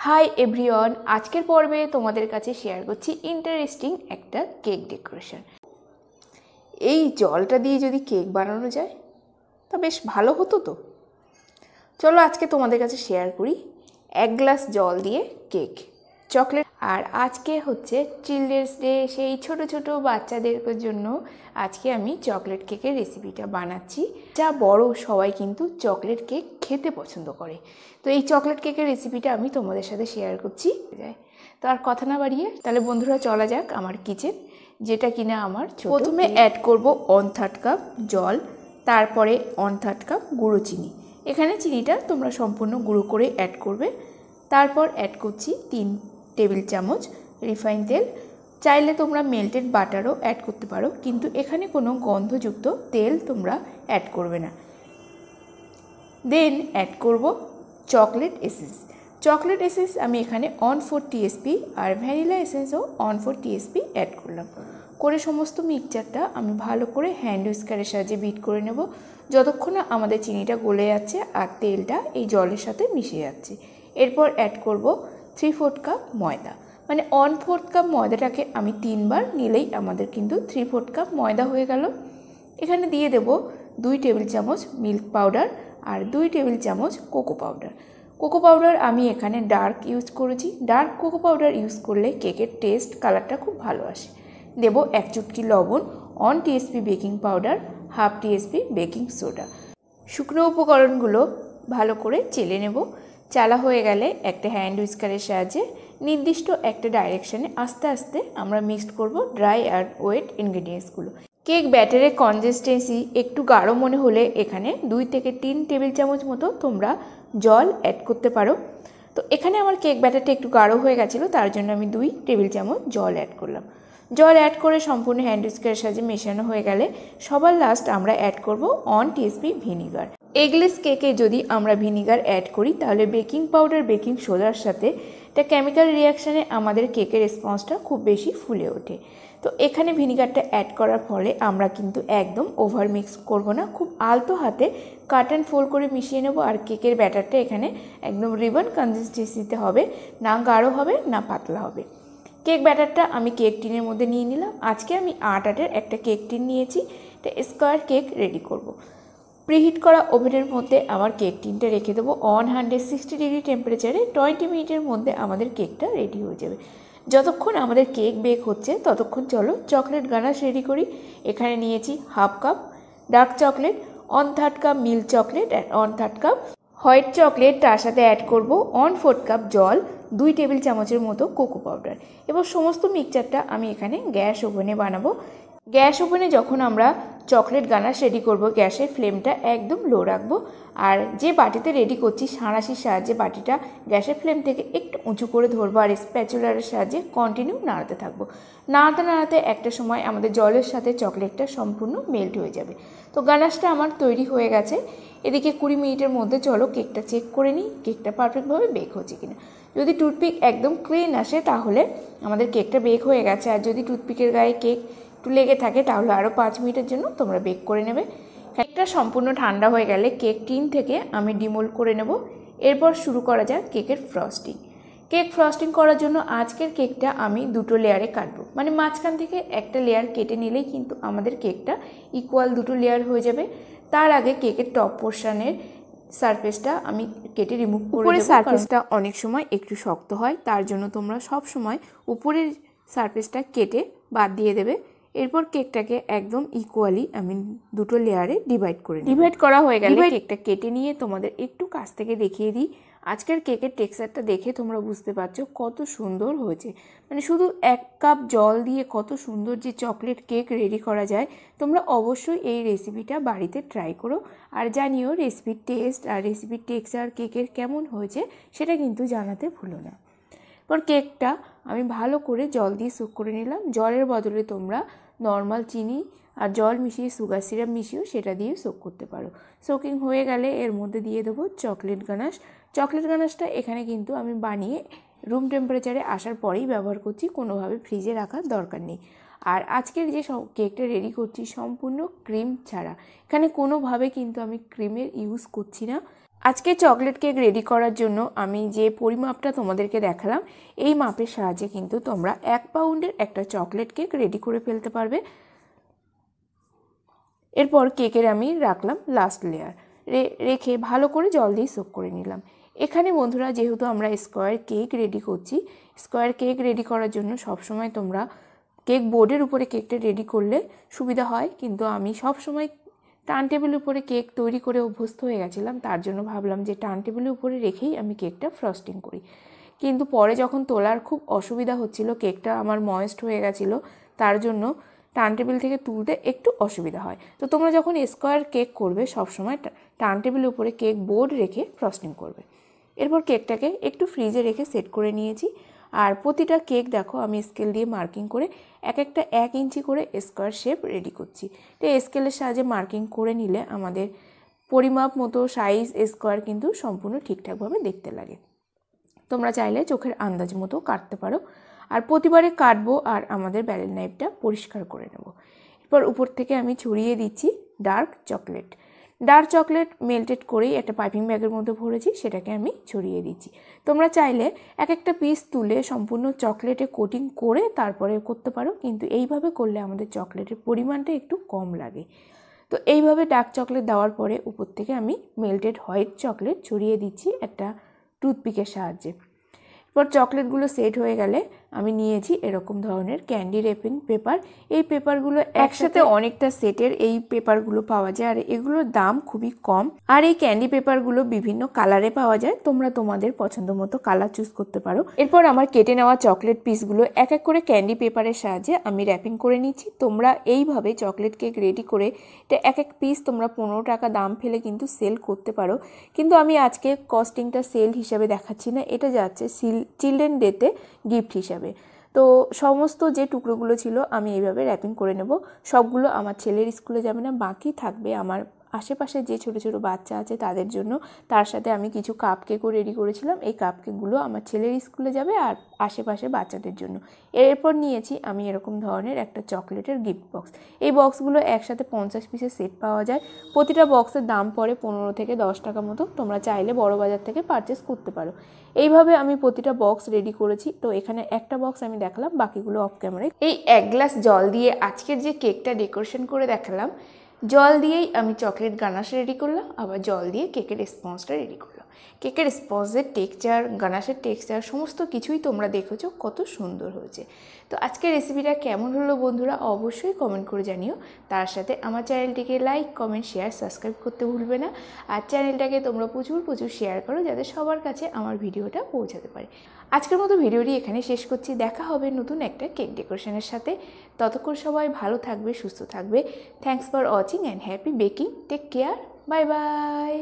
Hi everyone, আজকের পর্বে তোমাদের কাছে শেয়ার করছি ইন্টারেস্টিং একটা কেক ডেকোরেশন। এই জলটা দিয়ে যদি কেক বানানো যায় তা বেশ ভালো হতো তো। চলো আজকে তোমাদের কাছে শেয়ার করি 1 গ্লাস জল দিয়ে কেক, চকলেট। আর আজকে হচ্ছে চিলড্রেন্স ডে, সেই ছোট ছোট বাচ্চাদের জন্য আজকে আমি চকলেট কেকের রেসিপিটা বানাচ্ছি। যা বড় সবাই কিন্তু চকলেট কেক খেতে পছন্দ করে। তো এই চকলেট কেকের রেসিপিটা আমি তোমাদের সাথে শেয়ার করছি। তো আর কথা না বাড়িয়ে তাহলে বন্ধুরা চলা যাক আমার কিচেন, যেটা কিনা আমার প্রথমে অ্যাড করব 1/3 কাপ জল, তারপরে 1/3 কাপ গুঁড়ো চিনি। এখানে চিনিটা তোমরা সম্পূর্ণ গুঁড়ো করে অ্যাড করবে। তারপর অ্যাড করছি 3 টেবিল চামচ রিফাইন তেল। চাইলে তোমরা মেল্টেড বাটারও অ্যাড করতে পারো, কিন্তু এখানে কোনো গন্ধযুক্ত তেল তোমরা অ্যাড করবে না। দেন অ্যাড করব চকলেট এসেন্স। চকলেট এসেন্স আমি এখানে 1/4 টিএসপি আর ভ্যানিলা এসেন্সও 1/4 টিএসপি অ্যাড করলাম। করে সমস্ত মিক্সচারটা আমি ভালো করে হ্যান্ড উইস্কারের সাহায্যে বিট করে নেব, যতক্ষণ না আমাদের চিনিটা গলে যাচ্ছে আর তেলটা এই জলের সাথে মিশে যাচ্ছে। এরপর অ্যাড করব 3/4 কাপ ময়দা, মানে 1/4 কাপ ময়দাটাকে আমি 3 বার নিলেই আমাদের কিন্তু 3/4 কাপ ময়দা হয়ে গেল। এখানে দিয়ে দেব 2 টেবিল চামচ মিল্ক পাউডার আর 2 টেবিল চামচ কোকো পাউডার। কোকো পাউডার আমি এখানে ডার্ক ইউজ করেছি। ডার্ক কোকো পাউডার ইউজ করলে কেকের টেস্ট কালারটা খুব ভালো আসে। দেব 1 চুটকি লবণ, 1 TSP baking powder, 1/2 TSP baking soda. শুকনো উপকরণগুলো ভালো করে চেলে নেব। চালা হয়ে গেলে একটা হ্যান্ড উইস্কারের সাহায্যে নির্দিষ্ট একটা ডাইরেকশানে আস্তে আস্তে আমরা মিক্সড করব ড্রাই আর ওয়েট ইনগ্রেডিয়েন্টসগুলো। কেক ব্যাটারের কনসিস্টেন্সি একটু গাঢ় মনে হলে এখানে 2 থেকে 3 টেবিল চামচ মতো তোমরা জল অ্যাড করতে পারো। তো এখানে আমার কেক ব্যাটারটা একটু গাঢ় হয়ে গেছিলো, তার জন্য আমি 2 টেবিল চামচ জল অ্যাড করলাম। জল অ্যাড করে সম্পূর্ণ হ্যান্ড উইস্কারের সাহায্যে মেশানো হয়ে গেলে সবার লাস্ট আমরা অ্যাড করব 1 টিএসপি ভিনিগার। এগলেস কেকে যদি আমরা ভিনিগার অ্যাড করি তাহলে বেকিং পাউডার বেকিং সোডার সাথে একটা কেমিক্যাল রিয়াকশানে আমাদের কেকের রেসপন্সটা খুব বেশি ফুলে ওঠে। তো এখানে ভিনিগারটা অ্যাড করার ফলে আমরা কিন্তু একদম ওভার মিক্স করব না, খুব আলতো হাতে কাট অ্যান্ড ফোল্ড করে মিশিয়ে নেব। আর কেকের ব্যাটারটা এখানে একদম রিবন কনসিস্টেন্সিতে হবে, না গাঢ় হবে না পাতলা হবে। কেক ব্যাটারটা আমি কেক টিনের মধ্যে নিয়ে নিলাম। আজকে আমি 8 আটের একটা কেক টিন নিয়েছি, এটা স্কোয়ার কেক রেডি করব। প্রিহিট করা ওভেনের মধ্যে আমার কেক টিনটা রেখে দেবো 160 ডিগ্রি টেম্পারেচারে। 20 মিনিটের মধ্যে আমাদের কেকটা রেডি হয়ে যাবে। যতক্ষণ আমাদের কেক বেক হচ্ছে ততক্ষণ চলো চকলেট গানাশ রেডি করি। এখানে নিয়েছি 1/2 cup dark chocolate, 1/3 cup milk chocolate আর 1/3 কাপ হোয়াইট চকলেট। তার সাথে অ্যাড করব 1/4 কাপ জল, 2 টেবিল চামচের মতো কোকো পাউডার। এবার সমস্ত মিক্সচারটা আমি এখানে গ্যাস ওভেনে বানাবো। গ্যাস ওভেনে যখন আমরা চকলেট গানাশ রেডি করব, গ্যাসের ফ্লেমটা একদম লো রাখবো। আর যে বাটিতে রেডি করছি সাঁড়াশির সাহায্যে বাটিটা গ্যাসের ফ্লেম থেকে একটু উঁচু করে ধরবো আর স্প্যাচুলারের সাহায্যে কন্টিনিউ নাড়াতে থাকবো। নাড়াতে নাড়াতে একটা সময় আমাদের জলের সাথে চকলেটটা সম্পূর্ণ মেল্ট হয়ে যাবে। তো গানাশটা আমার তৈরি হয়ে গেছে। এদিকে 20 মিনিটের মধ্যে চলো কেকটা চেক করে নিই কেকটা পারফেক্টভাবে বেক হচ্ছে কিনা। যদি টুথপিক একদম ক্লিন আসে তাহলে আমাদের কেকটা বেক হয়ে গেছে। আর যদি টুথপিকের গায়ে কেক একটু লেগে থাকে তাহলে আরও 5 মিনিটের জন্য তোমরা বেক করে নেবে। কেকটা সম্পূর্ণ ঠান্ডা হয়ে গেলে কেক টিন থেকে আমি ডিমোল্ড করে নেব। এরপর শুরু করা যাক কেকের ফ্রস্টিং। কেক ফ্রস্টিং করার জন্য আজকের কেকটা আমি 2টো লেয়ারে কাটবো, মানে মাঝখান থেকে একটা লেয়ার কেটে নিলেই কিন্তু আমাদের কেকটা ইকুয়াল 2টো লেয়ার হয়ে যাবে। তার আগে কেকের টপ পোর্শনের সারফেসটা আমি কেটে রিমুভ করে দেব। সারফেসটা অনেক সময় একটু শক্ত হয়, তার জন্য তোমরা সব সময় উপরের সারফেসটা কেটে বাদ দিয়ে দেবে। এরপর কেকটাকে একদম ইকুয়ালি আমি 2টো লেয়ারে ডিভাইড করা হয়ে গেলে কেকটা কেটে নিয়ে তোমাদের একটু কাছ থেকে দেখিয়ে দিই। আজকের কেকের টেক্সচারটা দেখে তোমরা বুঝতে পারছো কত সুন্দর হয়েছে। মানে শুধু 1 কাপ জল দিয়ে কত সুন্দর যে চকলেট কেক রেডি করা যায়। তোমরা অবশ্যই এই রেসিপিটা বাড়িতে ট্রাই করো আর জানিও রেসিপির টেস্ট আর রেসিপির টেক্সচার কেকের কেমন হয়েছে সেটা কিন্তু জানাতে ভুলো না। এরপর কেকটা আমি ভালো করে জল দিয়ে সোক করে নিলাম। জলের বদলে তোমরা নর্মাল চিনি আর জল মিশিয়ে সুগার সিরাপ মিশিয়েও সেটা দিয়ে সোক করতে পারো। সোকিং হয়ে গেলে এর মধ্যে দিয়ে দেবো চকলেট গানাশ। চকলেট গানাশটা এখানে কিন্তু আমি বানিয়ে রুম টেম্পারেচারে আসার পরেই ব্যবহার করছি, কোনোভাবে ফ্রিজে রাখার দরকার নেই। আর আজকের যে কেকটা রেডি করছি সম্পূর্ণ ক্রিম ছাড়া, এখানে কোনোভাবে কিন্তু আমি ক্রিমের ইউজ করছি না। আজকে চকলেট কেক রেডি করার জন্য আমি যে পরিমাপটা তোমাদেরকে দেখালাম এই মাপের সাহায্যে কিন্তু তোমরা 1 পাউন্ডের একটা চকলেট কেক রেডি করে ফেলতে পারবে। এরপর কেকের আমি রাখলাম লাস্ট লেয়ার, রেখে ভালো করে জল দিয়ে সোক করে নিলাম। এখানে বন্ধুরা যেহেতু আমরা স্কোয়ার কেক রেডি করছি, স্কোয়ার কেক রেডি করার জন্য সবসময় তোমরা কেক বোর্ডের উপরে কেকটা রেডি করলে সুবিধা হয়, কিন্তু আমি সবসময় টার্ন টেবিলের উপরে কেক তৈরি করে অভ্যস্ত হয়ে গেছিলাম, তার জন্য ভাবলাম যে টার্ন টেবিলের উপরে রেখেই আমি কেকটা ফ্রস্টিং করি। কিন্তু পরে যখন তোলার খুব অসুবিধা হচ্ছিল, কেকটা আমার ময়েস্ট হয়ে গেছিলো, তার জন্য টার্ন টেবিল থেকে তুলতে একটু অসুবিধা হয়। তো তোমরা যখন স্কোয়ার কেক করবে সবসময় টার্ন টেবিলের উপরে কেক বোর্ড রেখে ফ্রস্টিং করবে। এরপর কেকটাকে একটু ফ্রিজে রেখে সেট করে নিয়েছি। আর প্রতিটা কেক দেখো আমি স্কেল দিয়ে মার্কিং করে এক একটা 1 ইঞ্চি করে স্কোয়ার শেপ রেডি করছি। তো স্কেলের সাহায্যে মার্কিং করে নিলে আমাদের পরিমাপ মতো সাইজ স্কোয়ার কিন্তু সম্পূর্ণ ঠিকঠাকভাবে দেখতে লাগে। তোমরা চাইলে চোখের আন্দাজ মতো কাটতে পারো। আর প্রতিবারে কাটবো আর আমাদের ব্যারেল নাইফটা পরিষ্কার করে নেব। এরপর উপর থেকে আমি ছড়িয়ে দিচ্ছি dark chocolate. Dark chocolate melted করেই একটা পাইপিং ব্যাগের মধ্যে ভরেছি, সেটাকে আমি ছড়িয়ে দিচ্ছি। তোমরা চাইলে এক একটা পিস তুলে সম্পূর্ণ চকলেটে কোটিং করে তারপরে করতে পারো, কিন্তু এইভাবে করলে আমাদের চকলেটের পরিমাণটা একটু কম লাগে। তো এইভাবে ডার্ক চকলেট দেওয়ার পরে উপর থেকে আমি মেল্টেড হোয়াইট চকলেট ছড়িয়ে দিচ্ছি একটা টুথপিকের সাহায্যে। এরপর চকলেটগুলো সেট হয়ে গেলে আমি নিয়েছি এরকম ধরনের ক্যান্ডি র্যাপিং পেপার। এই পেপারগুলো একসাথে অনেকটা সেটের এই পেপারগুলো পাওয়া যায়, আর এগুলোর দাম খুবই কম। আর এই ক্যান্ডি পেপারগুলো বিভিন্ন কালারে পাওয়া যায়, তোমরা তোমাদের পছন্দ মতো কালার চুজ করতে পারো। এরপর আমার কেটে নেওয়া চকলেট পিসগুলো এক এক করে ক্যান্ডি পেপারের সাহায্যে আমি র্যাপিং করে নিচ্ছি। তোমরা এইভাবে চকলেট কেক রেডি করে এটা এক এক পিস তোমরা 15 টাকা দাম ফেলে কিন্তু সেল করতে পারো। কিন্তু আমি আজকে কস্টিংটা সেল হিসাবে দেখাচ্ছি না, এটা যাচ্ছে চিলড্রেন ডেতে গিফট হিসাবে। তো সমস্ত যে টুকরোগুলো ছিল আমি এইভাবে র্যাপিং করে নেব। সবগুলো আমার ছেলের স্কুলে যাবে না, বাকি থাকবে আমার আশেপাশে যে ছোট ছোট বাচ্চা আছে তাদের জন্য। তার সাথে আমি কিছু কাপ কেকও রেডি করেছিলাম, এই কাপ কেকগুলো আমার ছেলের স্কুলে যাবে আর আশেপাশে বাচ্চাদের জন্য। এরপর নিয়েছি আমি এরকম ধরনের একটা চকলেটের গিফট বক্স। এই বক্সগুলো একসাথে 50 পিসের সেট পাওয়া যায়। প্রতিটা বক্সের দাম পড়ে 15 থেকে 10 টাকা মতো। তোমরা চাইলে বড় বাজার থেকে পারচেস করতে পারো। এইভাবে আমি প্রতিটা বক্স রেডি করেছি। তো এখানে একটা বক্স আমি দেখালাম, বাকিগুলো অফ ক্যামেরায়। এই 1 গ্লাস জল দিয়ে আজকের যে কেকটা ডেকোরেশন করে দেখালাম, জল দিয়েই আমি চকলেট গানাশ রেডি করলাম, আবার জল দিয়ে কেকের স্পঞ্জটা রেডি করলাম। কেকের স্পঞ্জের টেক্সচার, গানাশের টেক্সচার সমস্ত কিছুই তোমরা দেখেছো কত সুন্দর হয়েছে। তো আজকের রেসিপিটা কেমন হলো বন্ধুরা অবশ্যই কমেন্ট করে জানিও। তার সাথে আমার চ্যানেলটিকে লাইক, কমেন্ট, শেয়ার, সাবস্ক্রাইব করতে ভুলবে না। আর চ্যানেলটাকে তোমরা প্রচুর শেয়ার করো যাতে সবার কাছে আমার ভিডিওটা পৌঁছাতে পারে। আজকের মতো ভিডিওটি এখানে শেষ করছি। দেখা হবে নতুন একটা কেক ডেকোরেশনের সাথে। ততক্ষণ সবাই ভালো থাকবে, সুস্থ থাকবে। Thanks for watching and happy baking. Take care, bye by.